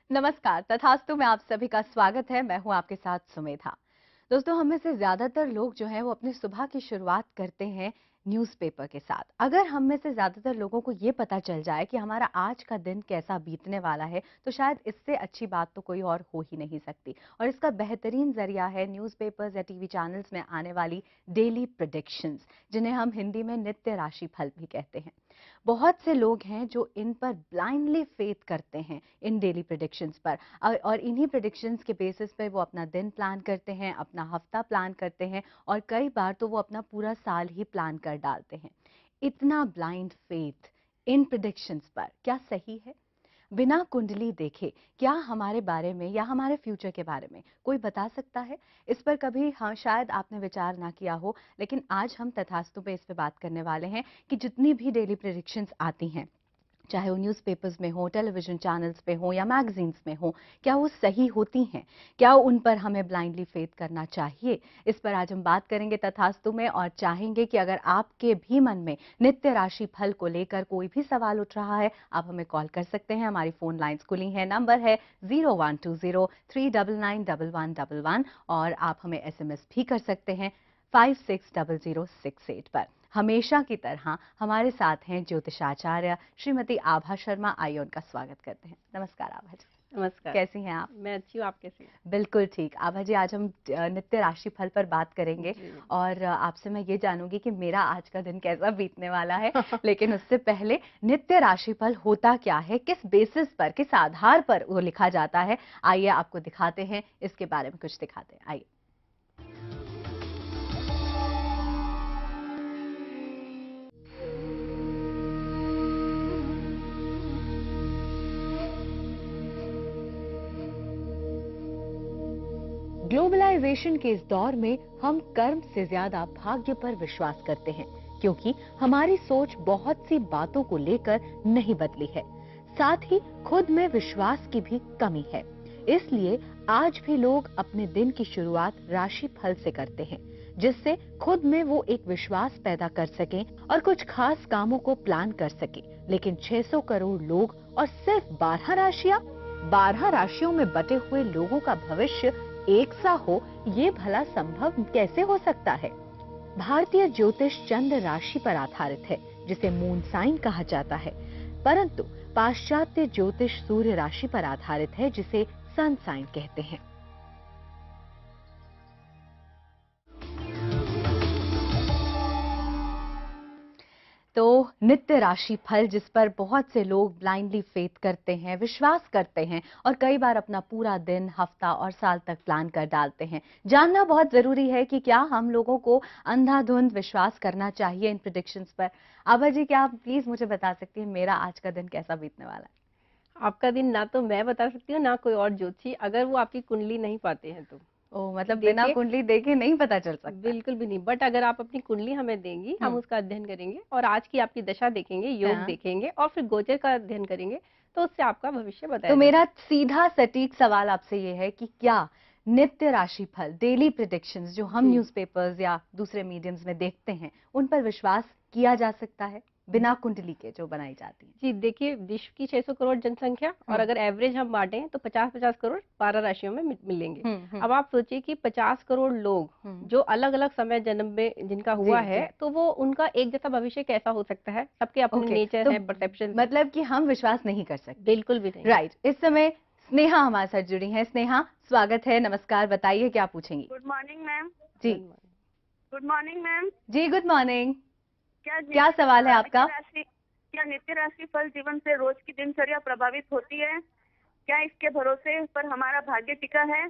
नमस्कार, तथास्तु में आप सभी का स्वागत है। मैं हूं आपके साथ सुमेधा। दोस्तों, हम में से ज्यादातर लोग जो हैं वो अपनी सुबह की शुरुआत करते हैं न्यूज़पेपर के साथ। अगर हम में से ज्यादातर लोगों को ये पता चल जाए कि हमारा आज का दिन कैसा बीतने वाला है, तो शायद इससे अच्छी बात तो कोई और हो ही नहीं सकती। और इसका बेहतरीन जरिया है न्यूज़पेपर्स या टीवी चैनल्स में आने वाली डेली प्रेडिक्शंस, जिन्हें हम हिंदी में नित्य राशि फल भी कहते हैं। बहुत से लोग हैं जो इन पर ब्लाइंडली फेथ करते हैं, इन डेली प्रेडिक्शंस पर। और इन्हीं प्रेडिक्शंस के बेसिस पे वो अपना दिन प्लान करते हैं, अपना हफ्ता प्लान करते हैं, और कई बार तो वो अपना पूरा साल ही प्लान कर डालते हैं। इतना ब्लाइंड फेथ इन प्रेडिक्शंस पर क्या सही है? बिना कुंडली देखे क्या हमारे बारे में या हमारे फ्यूचर के बारे में कोई बता सकता है? इस पर कभी हाँ शायद आपने विचार ना किया हो, लेकिन आज हम तथास्तु पे इस पे बात करने वाले हैं कि जितनी भी डेली प्रेडिक्शंस आती हैं, चाहे वो न्यूज़पेपर्स में हो, टेलीविजन चैनल्स पे हो या मैगजीन्स में हो, क्या वो सही होती हैं? क्या उन पर हमें ब्लाइंडली फेथ करना चाहिए? इस पर आज हम बात करेंगे तथास्तु में, और चाहेंगे कि अगर आपके भी मन में नित्य राशि फल को लेकर कोई भी सवाल उठ रहा है, आप हमें कॉल कर सकते हैं। हमारी फोन लाइंस खुली हैं, नंबर है 0120399111, और आप हमें SMS भी कर सकते हैं 560068 पर। हमेशा की तरह हमारे साथ हैं ज्योतिषाचार्य श्रीमती आभा शर्मा। आइए उनका स्वागत करते हैं। नमस्कार आभा जी। नमस्कार। कैसी हैं आप? मैं अच्छी हूँ, आप कैसी हैं? बिल्कुल ठीक। आभा जी, आज हम नित्य राशि फल पर बात करेंगे, और आपसे मैं ये जानूंगी कि मेरा आज का दिन कैसा बीतने वाला है। लेकिन उससे पहले, नित्य राशि फल होता क्या है, किस बेसिस पर, किस आधार पर वो लिखा जाता है, आइए आपको दिखाते हैं, इसके बारे में कुछ दिखाते हैं। आइए। ग्लोबलाइजेशन के इस दौर में हम कर्म से ज्यादा भाग्य पर विश्वास करते हैं, क्योंकि हमारी सोच बहुत सी बातों को लेकर नहीं बदली है। साथ ही खुद में विश्वास की भी कमी है। इसलिए आज भी लोग अपने दिन की शुरुआत राशि फल से करते हैं, जिससे खुद में वो एक विश्वास पैदा कर सकें और कुछ खास कामों को प्लान कर सकें। लेकिन 600 करोड़ लोग और सिर्फ 12 राशियों में बटे हुए लोगों का भविष्य एक सा हो, ये भला संभव कैसे हो सकता है? भारतीय ज्योतिष चंद्र राशि पर आधारित है, जिसे मून साइन कहा जाता है, परंतु पाश्चात्य ज्योतिष सूर्य राशि पर आधारित है, जिसे सन साइन कहते हैं। तो नित्य राशि फल, जिस पर बहुत से लोग ब्लाइंडली फेथ करते हैं, विश्वास करते हैं, और कई बार अपना पूरा दिन, हफ्ता और साल तक प्लान कर डालते हैं। जानना बहुत जरूरी है कि क्या हम लोगों को अंधाधुंध विश्वास करना चाहिए इन प्रेडिक्शंस पर। आभा जी, क्या आप प्लीज मुझे बता सकती हैं मेरा आज का दिन कैसा बीतने वाला है? आपका दिन ना तो मैं बता सकती हूँ, ना कोई और ज्योतिषी, अगर वो आपकी कुंडली नहीं पाते हैं तो। ओ, मतलब बिना कुंडली देखे नहीं पता चल सकता? बिल्कुल भी नहीं, बट अगर आप अपनी कुंडली हमें देंगी, हम उसका अध्ययन करेंगे और आज की आपकी दशा देखेंगे, योग देखेंगे और फिर गोचर का अध्ययन करेंगे, तो उससे आपका भविष्य बताया। तो मेरा सीधा सटीक सवाल आपसे ये है कि क्या नित्य राशि फल, डेली प्रेडिक्शंस जो हम न्यूज़पेपर्स या दूसरे मीडियम्स में देखते हैं, उन पर विश्वास किया जा सकता है बिना कुंडली के जो बनाई जाती है? जी देखिए, विश्व की 600 करोड़ जनसंख्या, और अगर एवरेज हम बांटें तो 50-50 करोड़ 12 राशियों में मिलेंगे। अब आप सोचिए कि 50 करोड़ लोग जो अलग अलग समय जन्म में जिनका हुआ है, तो वो उनका एक जैसा भविष्य कैसा हो सकता है? सबके अपने नेचर है, परसेप्शन। मतलब कि हम विश्वास नहीं कर सकते? बिल्कुल भी नहीं। राइट। इस समय स्नेहा हमारे साथ जुड़ी हैं। स्नेहा, स्वागत है, नमस्कार, बताइए क्या पूछेंगी? Good morning ma'am. जी गुड मॉर्निंग मैम। जी, गुड मॉर्निंग। क्या सवाल है आपका? क्या नित्य राशि फल जीवन से रोज की दिनचर्या प्रभावित होती है? क्या इसके भरोसे पर हमारा भाग्य टिका है?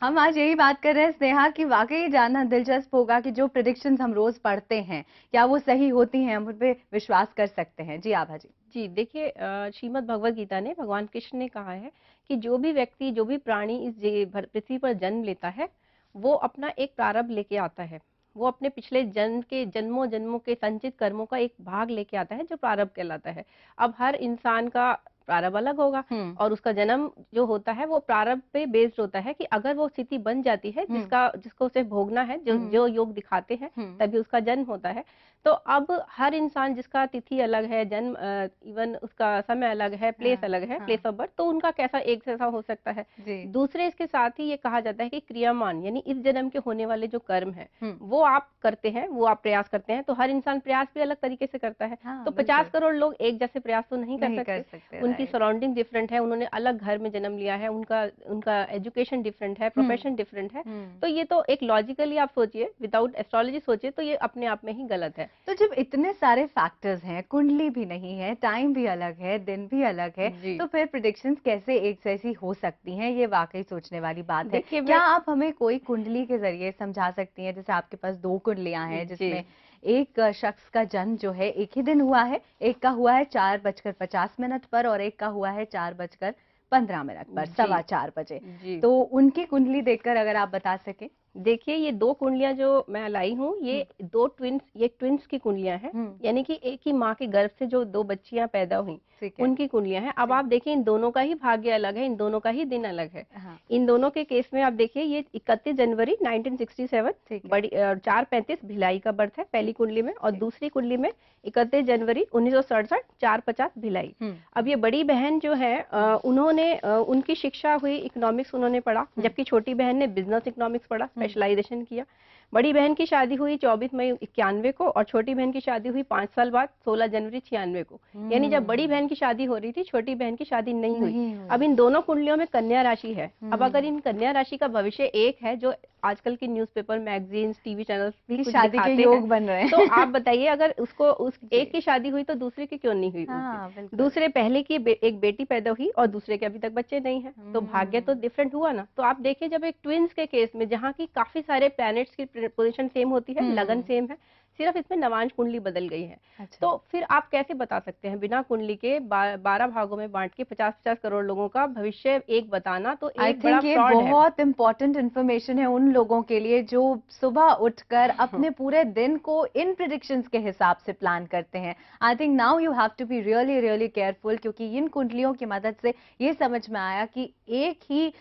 हम आज यही बात कर रहे हैं स्नेहा, कि वाकई जानना दिलचस्प होगा कि जो प्रेडिक्शंस हम रोज पढ़ते हैं, क्या वो सही होती हैं, हम उन पे विश्वास कर सकते हैं? जी आभा जी। जी देखिए, श्रीमद् भगवत गीता ने, भगवान कृष्ण ने कहा है कि जो भी व्यक्ति, जो भी प्राणी इस पृथ्वी पर जन्म लेता है, वो अपना एक प्रारब्ध लेके आता है। वो अपने पिछले जन्म के जन्मों जन्मों के संचित कर्मों का एक भाग लेके आता है, जो प्रारब्ध कहलाता है। अब हर इंसान का प्रारब्ध अलग होगा, और उसका जन्म जो होता है वो प्रारब्ध पे बेस्ड होता है कि अगर वो स्थिति बन जाती है जिसको उसे भोगना है, जो योग दिखाते हैं, तभी उसका जन्म होता है। तो अब हर इंसान जिसका तिथि अलग है, जन्म इवन उसका समय अलग है, प्लेस हाँ, अलग है, हाँ। प्लेस ऑफ बर्थ, तो उनका कैसा एक जैसा हो सकता है। जी। दूसरे इसके साथ ही ये कहा जाता है कि क्रियामान यानी इस जन्म के होने वाले जो कर्म है हम्म। वो आप करते हैं, वो आप प्रयास करते हैं, तो हर इंसान प्रयास भी अलग तरीके से करता है। हाँ, तो 50 बिल्कुल। करोड़ लोग एक जैसे प्रयास तो नहीं कर नहीं कर सकते। सकते, उनकी राइट। सराउंडिंग डिफरेंट है, उन्होंने अलग घर में जन्म लिया है, उनका उनका एजुकेशन डिफरेंट है, प्रोफेशन डिफरेंट है। तो ये तो एक लॉजिकली आप सोचिए, विदाउट एस्ट्रोलॉजी सोचिए तो ये अपने आप में ही गलत है। तो जब इतने सारे फैक्टर्स हैं, कुंडली भी नहीं है, टाइम भी अलग है, दिन भी अलग है, जी। तो फिर प्रिडिक्शंस कैसे एक जैसी हो सकती हैं? ये वाकई सोचने वाली बात है। देखिए क्या मैं आप हमें कोई कुंडली के जरिए समझा सकती हैं? जैसे आपके पास 2 कुंडलियां हैं, जी जिसमें एक शख्स का जन्म जो है एक ही दिन हुआ है, एक का हुआ है 4:50 पर और एक का हुआ है 4:15 पर, जी 4:15 बजे। जी तो उनकी कुंडली देखकर अगर आप बता सकें। देखिए ये दो कुंडलियां जो मैं लाई हूँ, ये दो ट्विंस, ये ट्विंस की कुंडलियां हैं, यानी कि एक ही माँ के गर्भ से जो दो बच्चियां पैदा हुई ठीक है। उनकी कुंडलियां हैं। अब आप देखिए इन दोनों का ही भाग्य अलग है, इन दोनों का ही दिन अलग है। हाँ, इन दोनों के केस में आप देखिए ये 31 जनवरी 1967 ठीक है। बड़ी 4:35 भिलाई का बर्थ है पहली कुंडली में, और ठीक। दूसरी कुंडली में 31 जनवरी 1967 4:50 भिलाई। अब ये बड़ी बहन जो है उन्होंने उनकी शिक्षा हुई इकोनॉमिक्स उन्होंने पढ़ा, जबकि छोटी बहन ने बिजनेस इकोनॉमिक्स पढ़ा, स्पेशलाइजेशन किया। बड़ी बहन की शादी हुई 24 मई 91 को और छोटी बहन की शादी हुई 5 साल बाद 16 जनवरी 96 को। यानी जब बड़ी बहन की शादी हो रही थी, छोटी बहन की शादी नहीं हुई। अब इन दोनों कुंडलियों में कन्या राशि है। अब अगर इन कन्या राशि का भविष्य एक है, जो आजकल की न्यूज़पेपर, मैगजीन्स, टीवी चैनल्स भी कुछ शादी के दिखाते योग हैं, बन रहे हैं। तो आप बताइए अगर उसको उस एक की शादी हुई तो दूसरे की क्यों नहीं हुई? हाँ, बिल्कुल। दूसरे पहले की एक बेटी पैदा हुई और दूसरे के अभी तक बच्चे नहीं हैं, तो भाग्य तो डिफरेंट हुआ ना। तो आप देखिए जब एक ट्विंस के केस में जहाँ की काफी सारे प्लैनेट्स की पोजीशन सेम होती है, लगन सेम है, सिर्फ इसमें नवांश कुंडली बदल गई है। अच्छा। तो फिर आप कैसे बता सकते हैं बिना कुंडली के 12 भागों में बांट के 50-50 करोड़ लोगों का भविष्य एक बताना, तो आई एक बड़ा थिंक ये फ्रॉड है। बहुत इंपॉर्टेंट इंफॉर्मेशन है उन लोगों के लिए जो सुबह उठकर अपने पूरे दिन को इन प्रिडिक्शंस के हिसाब से प्लान करते हैं। I think now you have to be really really careful, क्योंकि इन कुंडलियों की मदद से ये समझ में आया कि एक ही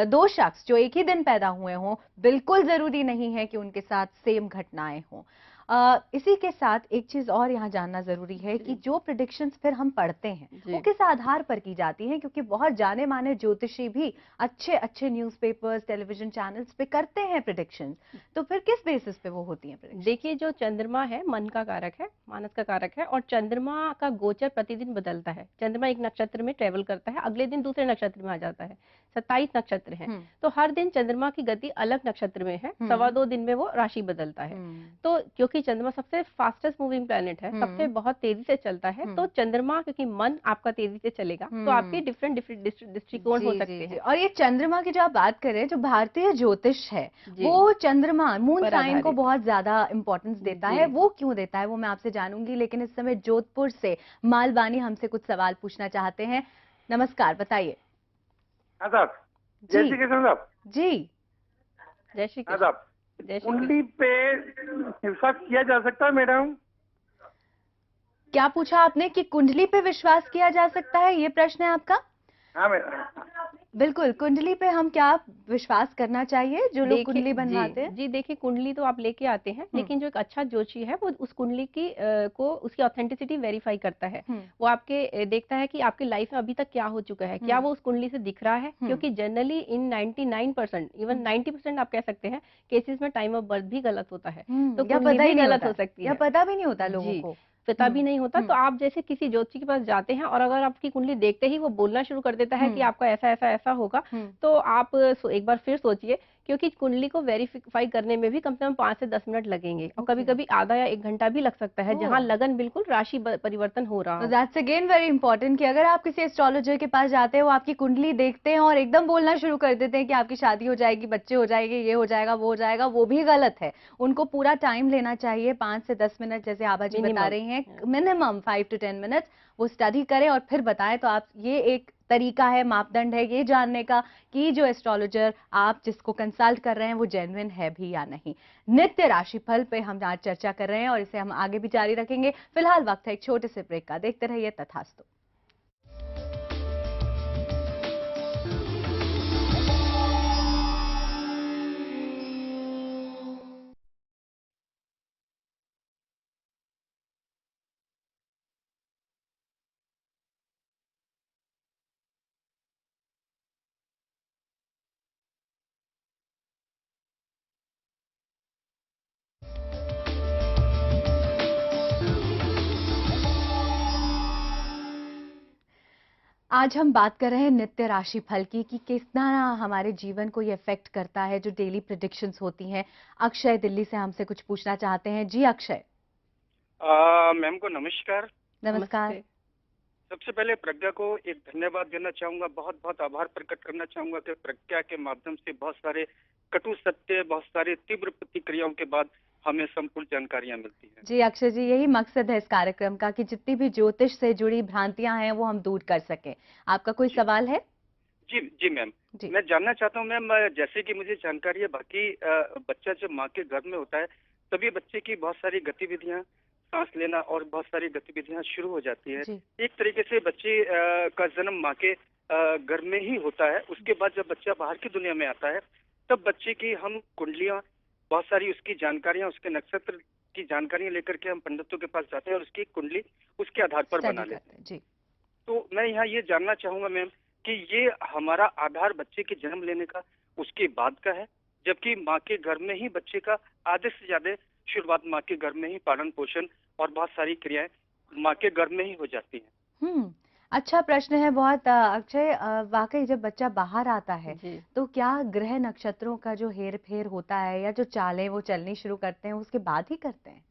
2 शख्स जो एक ही दिन पैदा हुए हों, बिल्कुल जरूरी नहीं है कि उनके साथ सेम घटनाएं हों। इसी के साथ एक चीज और यहाँ जानना जरूरी है कि जो प्रिडिक्शंस फिर हम पढ़ते हैं वो किस आधार पर की जाती हैं, क्योंकि बहुत जाने माने ज्योतिषी भी अच्छे अच्छे न्यूज़पेपर्स, टेलीविजन चैनल्स पे करते हैं प्रिडिक्शंस, तो फिर किस बेसिस पे वो होती हैं प्रिडिक्शंस? देखिए जो चंद्रमा है मन का कारक है, मानस का कारक है, और चंद्रमा का गोचर प्रतिदिन बदलता है। चंद्रमा एक नक्षत्र में ट्रेवल करता है, अगले दिन दूसरे नक्षत्र में आ जाता है। 27 नक्षत्र हैं, तो हर दिन चंद्रमा की गति अलग नक्षत्र में है, 2.25 दिन में वो राशि बदलता है। तो क्योंकि चंद्रमा सबसे फास्टेस्ट मूविंग प्लैनेट है, सबसे बहुत तेजी से चलता है, तो चंद्रमा क्योंकि मन आपका तेजी से चलेगा, तो आपके डिफरेंट डिफरेंट दृष्टिकोण हो सकते हैं। और ये चंद्रमा की जो आप बात कर रहे हैं, जो भारतीय ज्योतिष है वो चंद्रमा मून साइन को बहुत ज्यादा इंपॉर्टेंस देता है। वो क्यों देता है वो मैं आपसे जानूंगी, लेकिन इस समय जोधपुर से मालवानी हमसे कुछ सवाल पूछना चाहते हैं। नमस्कार, बताइए। हाँ साहब, जय श्री कृष्ण साहब। जी, जय श्री हाँ कृष्ण। साहब, कुंडली पे विश्वास किया जा सकता है मैडम? क्या पूछा आपने कि कुंडली पे विश्वास किया जा सकता है, ये प्रश्न है आपका? हाँ मैडम। बिल्कुल, कुंडली पे हम क्या विश्वास करना चाहिए जो लोग कुंडली बनवाते हैं? जी देखिए कुंडली तो आप लेके आते हैं, लेकिन जो एक अच्छा ज्योतिषी है वो उस कुंडली की को उसकी ऑथेंटिसिटी वेरीफाई करता है। वो आपके देखता है कि आपकी लाइफ में अभी तक क्या हो चुका है, क्या वो उस कुंडली से दिख रहा है, क्योंकि जनरली इन 99% इवन 90% आप कह सकते हैं केसेस में टाइम ऑफ बर्थ भी गलत होता है, तो कुंडली भी गलत हो सकती है, या पता भी नहीं होता लोगों को, पता भी नहीं होता। तो आप जैसे किसी ज्योतिषी के पास जाते हैं और अगर आपकी कुंडली देखते ही वो बोलना शुरू कर देता है कि आपका ऐसा ऐसा ऐसा होगा, तो आप एक बार फिर सोचिए, क्योंकि कुंडली को वेरीफाई करने में भी कम से कम 5 से 10 मिनट लगेंगे, और कभी कभी आधा या 1 घंटा भी लग सकता है, जहां लगन बिल्कुल राशि परिवर्तन हो रहा है। दैट्स अगेन वेरी इंपॉर्टेंट कि अगर आप किसी एस्ट्रोलॉजर के पास जाते हैं, वो आपकी कुंडली देखते हैं और एकदम बोलना शुरू कर देते हैं कि आपकी शादी हो जाएगी, बच्चे हो जाएंगे, ये हो जाएगा, वो हो जाएगा, वो भी गलत है। उनको पूरा टाइम लेना चाहिए, 5 से 10 मिनट, जैसे आभा जी बता रही हैं, मिनिमम 5 to 10 मिनट्स वो स्टडी करें और फिर बताएं। तो आप ये एक तरीका है, मापदंड है ये जानने का कि जो एस्ट्रोलॉजर आप जिसको कंसल्ट कर रहे हैं वो जेन्युइन है भी या नहीं। नित्य राशिफल पे हम आज चर्चा कर रहे हैं और इसे हम आगे भी जारी रखेंगे। फिलहाल वक्त है एक छोटे से ब्रेक का, देखते रहिए तथास्तु। आज हम बात कर रहे हैं नित्य राशि फल की कि कितना हमारे जीवन को ये इफेक्ट करता है, जो डेली प्रेडिक्शंस होती हैं। अक्षय दिल्ली से हमसे कुछ पूछना चाहते हैं। जी अक्षय। मैम को नमस्कार। नमस्कार। नमस्ते। सबसे पहले प्रज्ञा को एक धन्यवाद देना चाहूंगा, बहुत बहुत आभार प्रकट करना चाहूंगा कि प्रज्ञा के माध्यम से बहुत सारे कटु सत्य, बहुत सारे तीव्र प्रतिक्रियाओं के बाद हमें संपूर्ण जानकारियां मिलती हैं। जी अक्षय जी, यही मकसद है इस कार्यक्रम का कि जितनी भी ज्योतिष से जुड़ी भ्रांतियां हैं वो हम दूर कर सकें। आपका कोई जी सवाल है? जी जी मैम, जी मैं जानना चाहता हूँ मैम, जैसे कि मुझे जानकारी है, बाकी बच्चा जब माँ के गर्भ में होता है तभी बच्चे की बहुत सारी गतिविधियां, सांस लेना और बहुत सारी गतिविधियां शुरू हो जाती है। जी एक तरीके से बच्चे का जन्म माँ के गर्भ में ही होता है। उसके बाद जब बच्चा बाहर की दुनिया में आता है तब बच्चे की हम कुंडलियां, बहुत सारी उसकी जानकारियां, उसके नक्षत्र की जानकारियां लेकर के हम पंडितों के पास जाते हैं और उसकी कुंडली उसके आधार पर बना स्टडी लेते करते हैं। हैं। जी तो मैं यहाँ ये जानना चाहूंगा मैम कि ये हमारा आधार बच्चे के जन्म लेने का उसके बाद का है, जबकि माँ के गर्भ में ही बच्चे का आधे से ज्यादा शुरुआत माँ के गर्भ में ही पालन पोषण और बहुत सारी क्रियाएं माँ के गर्भ में ही हो जाती हैं। अच्छा प्रश्न है बहुत अक्षय। वाकई जब बच्चा बाहर आता है जी तो क्या ग्रह नक्षत्रों का जो हेर फेर होता है या जो चालें वो चलनी शुरू करते हैं उसके बाद ही करते हैं?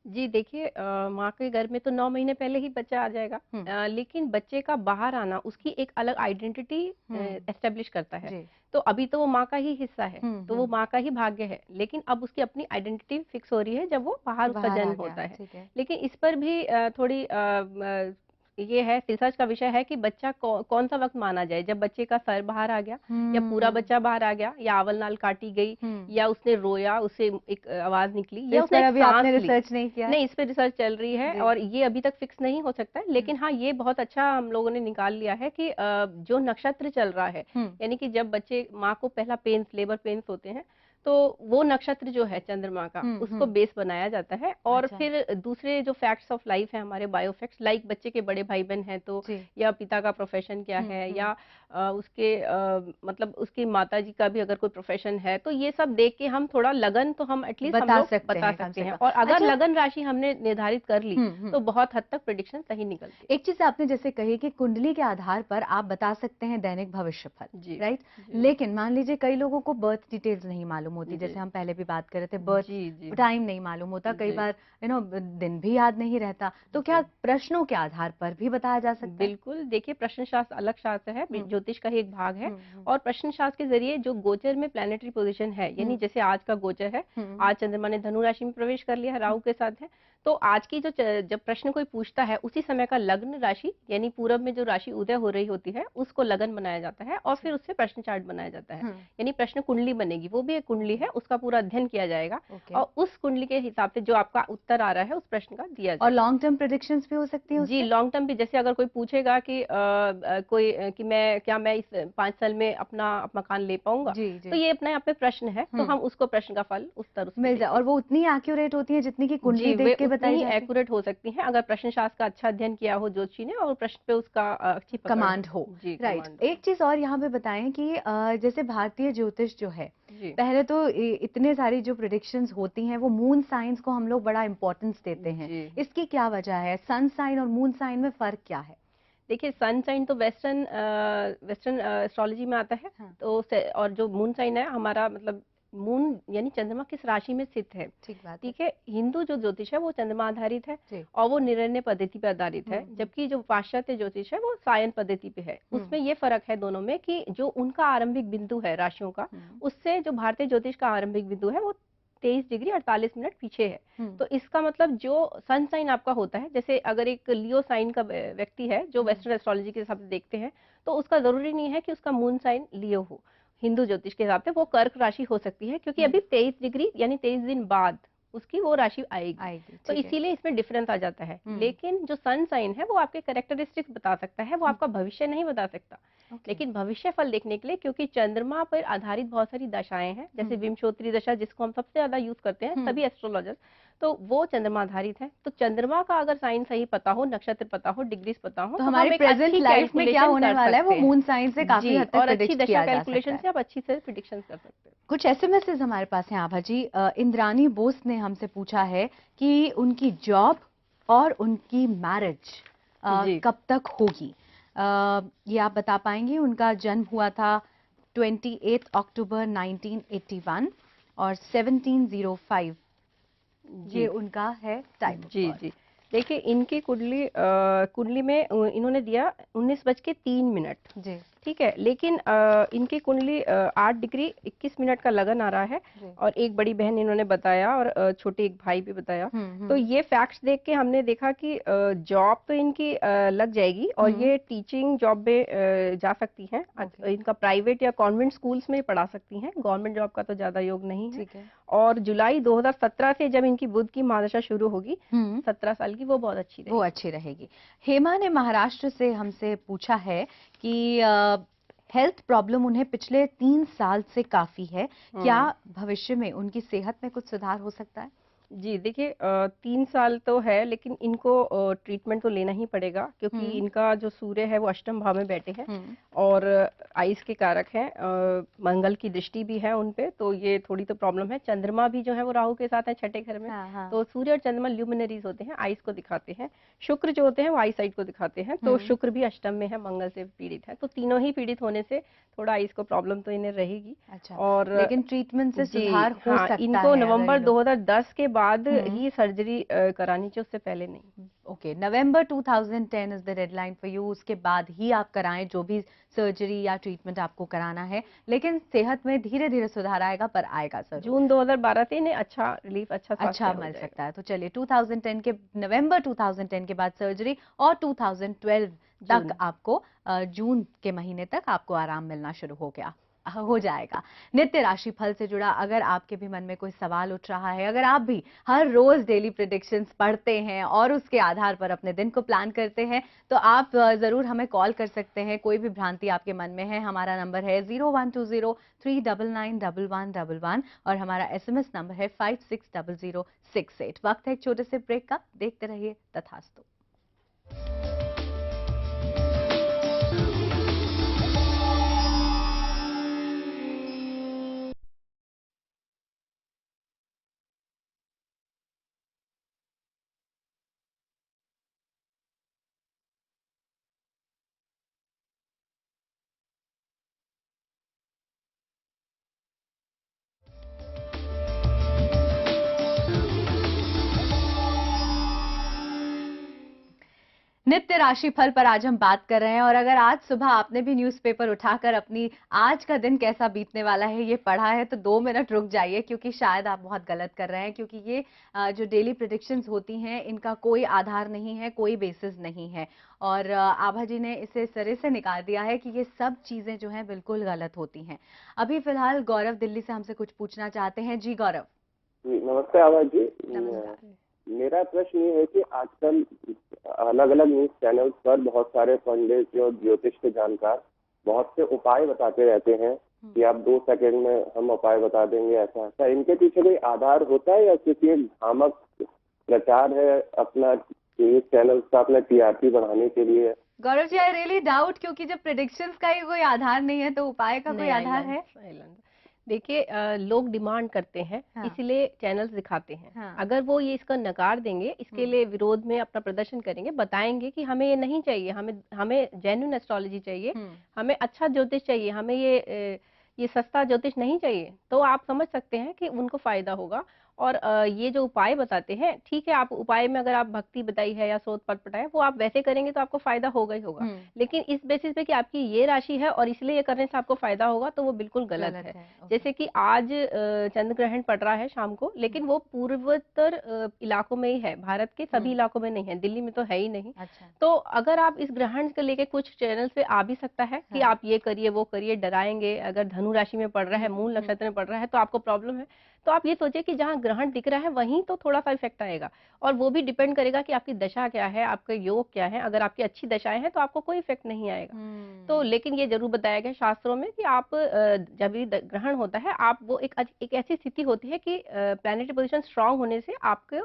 जी देखिए, माँ के घर में तो 9 महीने पहले ही बच्चा आ जाएगा। हम्म लेकिन बच्चे का बाहर आना उसकी एक अलग आइडेंटिटी हम्म एस्टेब्लिश करता है। जी तो अभी तो वो माँ का ही हिस्सा है, तो वो हम्म। माँ का ही भाग्य है, लेकिन अब उसकी अपनी आइडेंटिटी फिक्स हो रही है जब वो बाहर उसका बाहर आ जन्म गया, होता है। ठीक है। लेकिन इस पर भी थोड़ी ये है, रिसर्च का विषय है कि बच्चा कौन सा वक्त माना जाए, जब बच्चे का सर बाहर आ गया या पूरा हम्म बच्चा बाहर आ गया या आवल नाल काटी गई हम्म। या उसने रोया, उसे एक आवाज निकली तो या इस उसने पर एक अभी आपने सांस ली। रिसर्च नहीं किया है? नहीं, इस पे रिसर्च चल रही है जी और ये अभी तक फिक्स नहीं हो सकता है, लेकिन हाँ ये बहुत अच्छा हम लोगों ने निकाल लिया है कि जो नक्षत्र चल रहा है, हम्म यानी कि जब बच्चे माँ को पहला पेन्स, लेबर पेन्स होते हैं, तो वो नक्षत्र जो है चंद्रमा का, उसको हम्म। बेस बनाया जाता है। और अच्छा फिर दूसरे जो फैक्ट्स ऑफ लाइफ है हमारे, बायो फैक्ट्स, लाइक बच्चे के बड़े भाई बहन हैं तो, जी या पिता का प्रोफेशन क्या है, हम्म। या उसके मतलब उसकी माता जी का भी अगर कोई प्रोफेशन है, तो ये सब देख के हम थोड़ा लगन तो हम एटलीस्ट हम बता लोग सकते बता हैं कम सकते से हैं। कम। और अगर अच्छा। लगन राशि हमने निर्धारित कर ली हम्म। तो बहुत हद तक प्रिडिक्शन सही निकलती एक चीज आपने जैसे कही कि कुंडली के आधार पर आप बता सकते हैं दैनिक भविष्यफल, है। जी राइट? जी लेकिन मान लीजिए कई लोगों को बर्थ डिटेल्स नहीं मालूम होती, जी जैसे हम पहले भी बात कर रहे थे, बर्थ जी जी टाइम नहीं मालूम होता, कई जी बार दिन भी याद नहीं रहता, तो क्या जी प्रश्नों के आधार पर भी बताया जा सकता है? बिल्कुल। देखिए, प्रश्न शास्त्र अलग शास्त्र है, हम्म ज्योतिष का ही एक भाग है। हम्म और प्रश्न शास्त्र के जरिए जो गोचर में प्लैनेटरी पोजीशन है, यानी हम्म जैसे आज का गोचर है, हम्म आज चंद्रमा ने धनु राशि में प्रवेश कर लिया है, राहु के साथ है, तो आज की जो जब प्रश्न कोई पूछता है उसी समय का लग्न राशि, यानी पूरब में जो राशि उदय हो रही होती है उसको लगन बनाया जाता है और फिर उससे प्रश्न चार्ट बनाया जाता है। हम्म। यानी प्रश्न कुंडली बनेगी, वो भी एक कुंडली है, उसका पूरा अध्ययन किया जाएगा ओके। और उस कुंडली के हिसाब से जो आपका उत्तर आ रहा है उस प्रश्न का दिया और जाएगा। लॉन्ग टर्म प्रेडिक्शंस भी हो सकती है जी, उससे? लॉन्ग टर्म भी, जैसे अगर कोई पूछेगा कि कि मैं इस 5 साल में अपना मकान ले पाऊँगा? जी तो जी। ये अपने आप में प्रश्न है, तो हम उसको प्रश्न का फल, उत्तर उसमें मिल जाए, और देंगे। वो उतनी एक्यूरेट होती है जितनी की कुंडली जी, वे देख के उतनी बताई ही जाती है? एक्यूरेट हो सकती हैं अगर प्रश्न शास्त्र का अच्छा अध्ययन किया हो ज्योतिषी ने और प्रश्न पे उसका अच्छी पकड़ कमांड हो। हो। जी, राइट। कमांड हो। एक चीज और यहाँ पे बताएं कि जैसे भारतीय ज्योतिष जो है, जी, पहले तो इतने सारी जो प्रिडिक्शंस होती हैं वो मून साइंस को हम लोग बड़ा इंपॉर्टेंस देते हैं। जी। इसकी क्या वजह है? सन साइन और मून साइन में फर्क क्या है? देखिए, सन साइन तो वेस्टर्न वेस्टर्न एस्ट्रोलॉजी में आता है, हाँ, तो और जो मून साइन है हमारा, मतलब मून यानी चंद्रमा किस राशि में स्थित है। ठीक बात है। ठीक है, हिंदू जो ज्योतिष है वो चंद्रमा आधारित है जी। और वो निर्णय पद्धति पर आधारित है, हम्म जबकि जो पाश्चात्य ज्योतिष है वो सायन पद्धति पे है। हम्म उसमें ये फर्क है दोनों में कि जो उनका आरंभिक बिंदु है राशियों का, हम्म उससे जो भारतीय ज्योतिष का आरंभिक बिंदु है वो 23 डिग्री 48 मिनट पीछे है। हम्म तो इसका मतलब जो सन साइन आपका होता है, जैसे अगर एक लियो साइन का व्यक्ति है जो वेस्टर्न एस्ट्रोलॉजी के हिसाब से देखते हैं, तो उसका जरूरी नहीं है कि उसका मून साइन लियो हो। हिंदू ज्योतिष के हिसाब से वो कर्क राशि हो सकती है, क्योंकि अभी 23 डिग्री यानी 23 दिन बाद उसकी वो राशि आएगी। आएगी, तो ठीक है। इसीलिए इसमें डिफरेंस आ जाता है। हम्म। लेकिन जो सन साइन है वो आपके कैरेक्टरिस्टिक्स बता सकता है, वो आपका भविष्य नहीं बता सकता। ओके। लेकिन भविष्य फल देखने के लिए, क्योंकि चंद्रमा पर आधारित बहुत सारी दशाएं हैं, जैसे विंशोत्तरी दशा जिसको हम सबसे ज्यादा यूज करते हैं सभी एस्ट्रोलॉजर्स, तो वो चंद्रमा आधारित है। तो चंद्रमा का अगर साइन सही पता हो, नक्षत्र पता हो, डिग्रीज पता हो, तो तो हमारी हम एक प्रेजेंट अच्छी लाइफ में क्या कैलकुलेशन होने कर वाला है वो सकते हैं। मून साइन से काफी जी, हद तक और अच्छी प्रेडिक्ट दशा किया जा सकता कैलकुलेशन है। से आप अच्छी से प्रिडिक्शन कर सकते हैं। कुछ एसएमएसेस हमारे पास हैं आभा जी। इंद्रानी बोस ने हमसे पूछा है कि उनकी जॉब और उनकी मैरिज जी कब तक होगी। ये आप बता पाएंगे? उनका जन्म हुआ था 28 अक्टूबर 1981 और 1705 जी ये उनका है टाइम ऑफ जी बर्थ। जी। देखिए इनकी कुंडली में इन्होंने दिया 19:03। जी ठीक है, लेकिन इनकी कुंडली 8 डिग्री 21 मिनट का लगन आ रहा है जी। और एक बड़ी बहन इन्होंने बताया और छोटे एक भाई भी बताया। तो ये फैक्ट्स देख के हमने देखा कि जॉब तो इनकी लग जाएगी और ये टीचिंग जॉब में जा सकती हैं। ओके। इनका प्राइवेट या कॉन्वेंट स्कूल्स में पढ़ा सकती हैं, गवर्नमेंट जॉब का तो ज़्यादा योग नहीं है। ठीक है। और जुलाई 2017 से जब इनकी बुध की महादशा शुरू होगी 17 साल की, वो बहुत अच्छी वो रहेगी। अच्छी रहेगी। हेमा ने महाराष्ट्र से हमसे पूछा है कि हेल्थ प्रॉब्लम उन्हें पिछले 3 साल से काफी है, क्या भविष्य में उनकी सेहत में कुछ सुधार हो सकता है? जी देखिए 3 साल तो है, लेकिन इनको ट्रीटमेंट तो लेना ही पड़ेगा क्योंकि इनका जो सूर्य है वो अष्टम भाव में बैठे हैं और आइस के कारक हैं। मंगल की दृष्टि भी है उन पे, तो ये थोड़ी तो प्रॉब्लम है। चंद्रमा भी जो है वो राहु के साथ है छठे घर में। हाँ। तो सूर्य और चंद्रमा ल्यूमिनरीज होते हैं, आइस को दिखाते हैं। शुक्र जो होते हैं वो आई साइड को दिखाते हैं, तो शुक्र भी अष्टम में है, मंगल से पीड़ित है। तो तीनों ही पीड़ित होने से थोड़ा आइस को प्रॉब्लम तो इन्हें रहेगी। अच्छा, और लेकिन ट्रीटमेंट से सुधार हो हाँ, सकता इनको है नवंबर 2010 के बाद हम्म। ही सर्जरी करानी चाहिए, उससे पहले नहीं। Okay, November 2010 is the deadline for you. उसके बाद ही आप कराएं जो भी सर्जरी या ट्रीटमेंट आपको कराना है, लेकिन सेहत में धीरे धीरे सुधार आएगा, पर आएगा जरूर। जून 2012 से इन्हें अच्छा रिलीफ, अच्छा अच्छा स्वास्थ्य मिल हो सकता है। तो चलिए 2010 के नवंबर 2010 के बाद सर्जरी और 2012 तक जून। आपको जून के महीने तक आपको आराम मिलना शुरू हो जाएगा। नित्य राशि फल से जुड़ा अगर आपके भी मन में कोई सवाल उठ रहा है, अगर आप भी हर रोज डेली प्रेडिक्शंस पढ़ते हैं और उसके आधार पर अपने दिन को प्लान करते हैं, तो आप जरूर हमें कॉल कर सकते हैं। कोई भी भ्रांति आपके मन में है, हमारा नंबर है 0120399111 और हमारा SMS नंबर है 560068। वक्त है एक छोटे से ब्रेक का, देखते रहिए तथास्तु। नित्य राशिफल पर आज हम बात कर रहे हैं और अगर आज सुबह आपने भी न्यूज़पेपर उठाकर अपनी आज का दिन कैसा बीतने वाला है ये पढ़ा है, तो 2 मिनट रुक जाइए, क्योंकि शायद आप बहुत गलत कर रहे हैं। क्योंकि ये जो डेली प्रेडिक्शंस होती हैं इनका कोई आधार नहीं है, कोई बेसिस नहीं है। और आभा जी ने इसे सिरे से निकाल दिया है कि ये सब चीजें जो हैं बिल्कुल गलत होती हैं। अभी फिलहाल गौरव दिल्ली से हमसे कुछ पूछना चाहते हैं। जी गौरव। जी नमस्ते आभा जी। नमस्कार। मेरा प्रश्न ये है कि आजकल अलग अलग न्यूज चैनल्स पर बहुत सारे पंडित जो ज्योतिष के जानकार बहुत से उपाय बताते रहते हैं कि आप 2 सेकंड में हम उपाय बता देंगे, ऐसा ऐसा। इनके पीछे कोई आधार होता है या सिर्फ ये भ्रामक प्रचार है अपना न्यूज चैनल्स का अपना TRP बढ़ाने के लिए? Gaurav ji, I really doubt, क्योंकि जब प्रेडिक्शंस का ही कोई आधार नहीं है तो उपाय का कोई आधार है? देखिए लोग डिमांड करते हैं, हाँ। इसलिए चैनल्स दिखाते हैं। हाँ। अगर वो ये इसका नकार देंगे, इसके लिए विरोध में अपना प्रदर्शन करेंगे, बताएंगे कि हमें ये नहीं चाहिए, हमें जेन्युइन एस्ट्रोलॉजी चाहिए, हमें अच्छा ज्योतिष चाहिए, हमें ये सस्ता ज्योतिष नहीं चाहिए, तो आप समझ सकते हैं कि उनको फायदा होगा। और ये जो उपाय बताते हैं, ठीक है, आप उपाय में अगर आप भक्ति बताई है या स्रोत पट पटाए, वो आप वैसे करेंगे तो आपको फायदा होगा ही होगा। लेकिन इस बेसिस पे कि आपकी ये राशि है और इसलिए ये करने से आपको फायदा होगा, तो वो बिल्कुल गलत है। जैसे कि आज चंद्र ग्रहण पड़ रहा है शाम को, लेकिन वो पूर्वोत्तर इलाकों में ही है, भारत के सभी इलाकों में नहीं है, दिल्ली में तो है ही नहीं। अच्छा। तो अगर आप इस ग्रहण को लेके कुछ चैनल पे आ भी सकता है कि आप ये करिए वो करिए, डराएंगे। अगर धनु राशि में पड़ रहा है, मूल नक्षत्र में पड़ रहा है, तो आपको प्रॉब्लम है। तो आप ये सोचिए कि जहाँ ग्रहण दिख रहा है वहीं तो थोड़ा सा इफेक्ट आएगा, और वो भी डिपेंड करेगा कि आपकी दशा क्या है, आपका योग क्या है। अगर आपकी अच्छी दशाएं हैं तो आपको कोई इफेक्ट नहीं आएगा। तो लेकिन ये जरूर बताया गया शास्त्रों में कि आप जब भी ग्रहण होता है, आप वो एक ऐसी स्थिति होती है कि प्लैनेटरी पोजीशन स्ट्रांग होने से आपको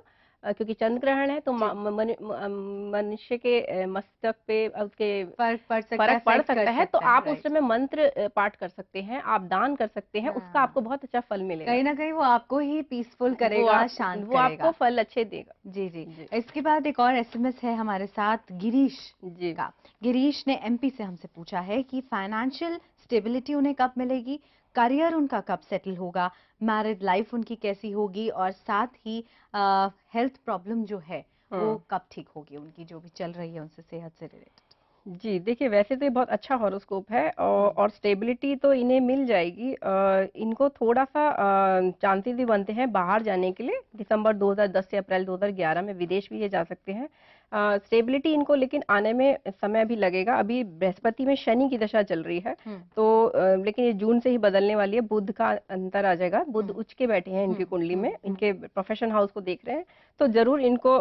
क्योंकि चंद्र ग्रहण है तो मनुष्य के मस्तक पे उसके फर्क पड़ सकता है, फर्क पड़ affect कर सकता है, तो सकता है, आप उस राइट। समय मंत्र पाठ कर सकते हैं, आप दान कर सकते हैं, उसका हाँ, आपको बहुत अच्छा फल मिलेगा। कहीं ना कहीं वो आपको ही पीसफुल करेगा, शांत वो आपको करेगा। फल अच्छे देगा। जी जी। जी इसके बाद एक और एसएमएस है हमारे साथ गिरीश जी। का। गिरीश ने एमपी से हमसे पूछा है कि फाइनेंशियल स्टेबिलिटी उन्हें कब मिलेगी, करियर उनका कब सेटल होगा, मैरिड लाइफ उनकी कैसी होगी, और साथ ही हेल्थ प्रॉब्लम जो है वो कब ठीक होगी, उनकी जो भी चल रही है उनसे सेहत से रिलेटेड। जी, देखिए वैसे तो ये बहुत अच्छा हॉरोस्कोप है और स्टेबिलिटी तो इन्हें मिल जाएगी। इनको थोड़ा-सा चांसेस भी बनते हैं बाहर जाने के लिए, दिसंबर 2010 से अप्रैल 2011 में विदेश भी ये जा सकते हैं। स्टेबिलिटी इनको लेकिन आने में समय भी लगेगा। अभी बृहस्पति में शनि की दशा चल रही है, तो लेकिन ये जून से ही बदलने वाली है, बुध का अंतर आ जाएगा। बुध उच्च के बैठे हैं इनकी कुंडली में, इनके प्रोफेशन हाउस को देख रहे हैं, तो ज़रूर इनको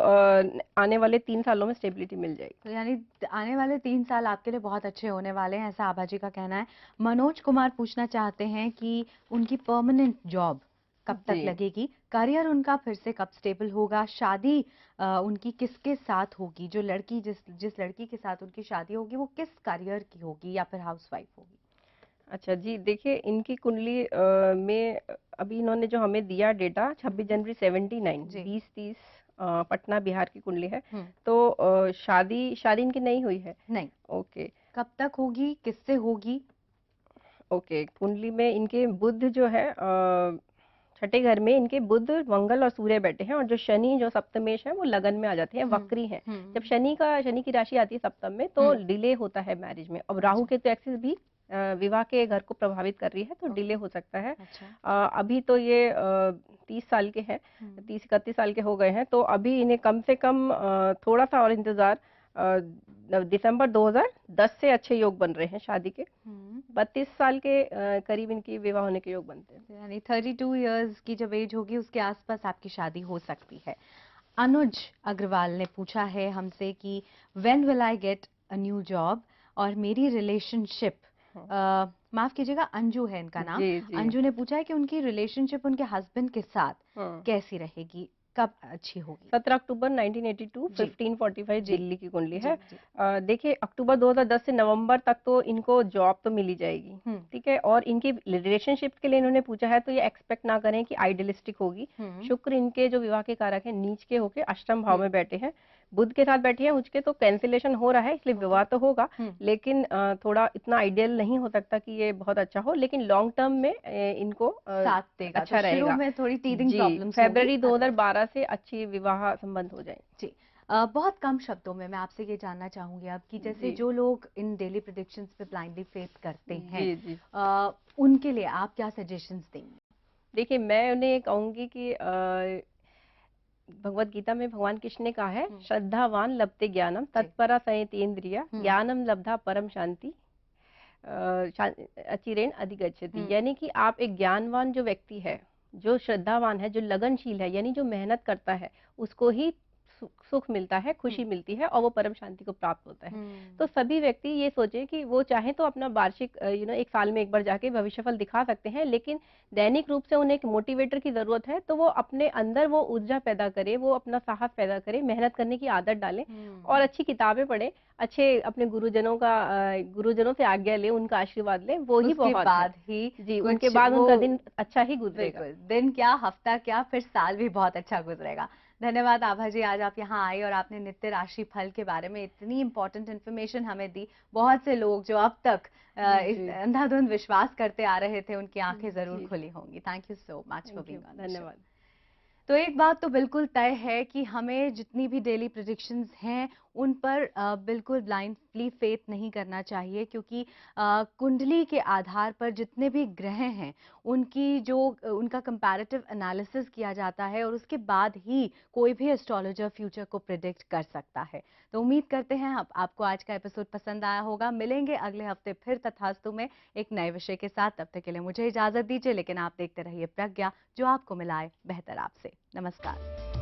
आने वाले 3 सालों में स्टेबिलिटी मिल जाएगी। तो यानी आने वाले 3 साल आपके लिए बहुत अच्छे होने वाले हैं, ऐसा आभा जी का कहना है। मनोज कुमार पूछना चाहते हैं कि उनकी परमानेंट जॉब कब तक जी। लगेगी, करियर उनका फिर से कब स्टेबल होगा, शादी उनकी किसके साथ होगी, जो लड़की जिस लड़की के साथ उनकी शादी होगी वो किस करियर की होगी या फिर हाउसवाइफ होगी। अच्छा जी, देखिए इनकी कुंडली में अभी इन्होंने जो हमें दिया डेटा 26 जनवरी 79 जी। 2030 पटना बिहार की कुंडली है, हम्म। तो शादी इनकी नहीं हुई है। नहीं, ओके कब तक होगी, किससे होगी। ओके, कुंडली में इनके बुध जो है छठे घर में इनके बुध मंगल और सूर्य बैठे हैं, और जो शनि जो सप्तमेश है वो लगन में आ जाते हैं, वक्री हैं। जब शनि की राशि आती है सप्तम में तो डिले होता है मैरिज में। अब राहु के तो एक्सिस भी विवाह के घर को प्रभावित कर रही है, तो डिले हो सकता है। अच्छा। अभी तो ये 30 साल के हैं, 30-31 साल के हो गए हैं, तो अभी इन्हें कम से कम थोड़ा सा और इंतजार। दिसंबर 2010 से अच्छे योग बन रहे हैं शादी के। 32 साल के करीब इनकी विवाह होने के योग बनते हैं। यानी 32 इयर्स की जब एज होगी उसके आसपास आपकी शादी हो सकती है। अनुज अग्रवाल ने पूछा है हमसे कि when will I get a new job, और मेरी रिलेशनशिप, माफ कीजिएगा अंजू है इनका नाम। जी जी। अंजू ने पूछा है कि उनकी रिलेशनशिप उनके हस्बैंड के साथ कैसी रहेगी, कब अच्छी होगी। 17 अक्टूबर 1982 जी। 1545 जी। दिल्ली की कुंडली जी, है। जी। देखिए अक्टूबर 2010 से नवंबर तक तो इनको जॉब तो मिल ही जाएगी, ठीक है। और इनकी रिलेशनशिप के लिए इन्होंने पूछा है तो ये एक्सपेक्ट ना करें कि आइडियलिस्टिक होगी। शुक्र इनके जो विवाह के कारक है नीच के होके अष्टम भाव में बैठे हैं, बुध के साथ बैठे हैं उसके, तो कैंसिलेशन हो रहा है, इसलिए विवाह तो होगा, लेकिन थोड़ा इतना आइडियल नहीं हो सकता कि ये बहुत अच्छा हो, लेकिन लॉन्ग टर्म में इनको साथ देगा। अच्छा तो शुरू रहेगा। में थोड़ी टीथिंग प्रॉब्लम्स फरवरी 2012 से अच्छी विवाह संबंध हो जाए। जी। बहुत कम शब्दों में मैं आपसे ये जानना चाहूंगी अब कि जैसे जो लोग इन डेली प्रेडिक्शंस पे ब्लाइंडली फेथ करते हैं, जी। उनके लिए आप क्या सजेशंस देंगे। देखिए मैं उन्हें ये कहूंगी कि भगवत गीता में भगवान कृष्ण ने कहा है, श्रद्धावान लभते ज्ञानम तत्परा संयतेन्द्रिया ज्ञानम लब्धा परम शांति अचिरेण अधिगच्छति। यानी कि आप एक ज्ञानवान जो व्यक्ति है, जो श्रद्धावान है, जो लगनशील है, यानी जो मेहनत करता है, उसको ही सुख मिलता है, खुशी मिलती है, और वो परम शांति को प्राप्त होता है। तो सभी व्यक्ति ये सोचे कि वो चाहे तो अपना वार्षिक एक साल में एक बार जाके भविष्यफल दिखा सकते हैं, लेकिन दैनिक रूप से उन्हें एक मोटिवेटर की जरूरत है। तो वो अपने अंदर वो ऊर्जा पैदा करे, वो अपना साहस पैदा करे, मेहनत करने की आदत डालें और अच्छी किताबें पढ़ें, अच्छे अपने गुरुजनों से आज्ञा ले, उनका आशीर्वाद ले, वो ही बहुत बाद है। ही जी, उनके बाद उनका दिन अच्छा ही गुजरेगा। दिन क्या, हफ्ता क्या, फिर साल भी बहुत अच्छा गुजरेगा। धन्यवाद आभा जी, आज आप यहाँ आए और आपने नित्य राशि फल के बारे में इतनी इंपॉर्टेंट इन्फॉर्मेशन हमें दी। बहुत से लोग जो अब तक इस अंधाधुंध विश्वास करते आ रहे थे, उनकी आंखें जरूर खुली होंगी। Thank you so much for being on the show. धन्यवाद। तो एक बात तो बिल्कुल तय है कि हमें जितनी भी डेली प्रेडिक्शंस हैं उन पर बिल्कुल ब्लाइंडली फेथ नहीं करना चाहिए, क्योंकि कुंडली के आधार पर जितने भी ग्रह हैं उनका कंपैरेटिव एनालिसिस किया जाता है, और उसके बाद ही कोई भी एस्ट्रोलॉजर फ्यूचर को प्रिडिक्ट कर सकता है। तो उम्मीद करते हैं आपको आज का एपिसोड पसंद आया होगा। मिलेंगे अगले हफ्ते फिर तथास्तु में एक नए विषय के साथ। तब तक के लिए मुझे इजाजत दीजिए, लेकिन आप देखते रहिए प्रज्ञा, जो आपको मिलाए बेहतर आपसे। नमस्कार।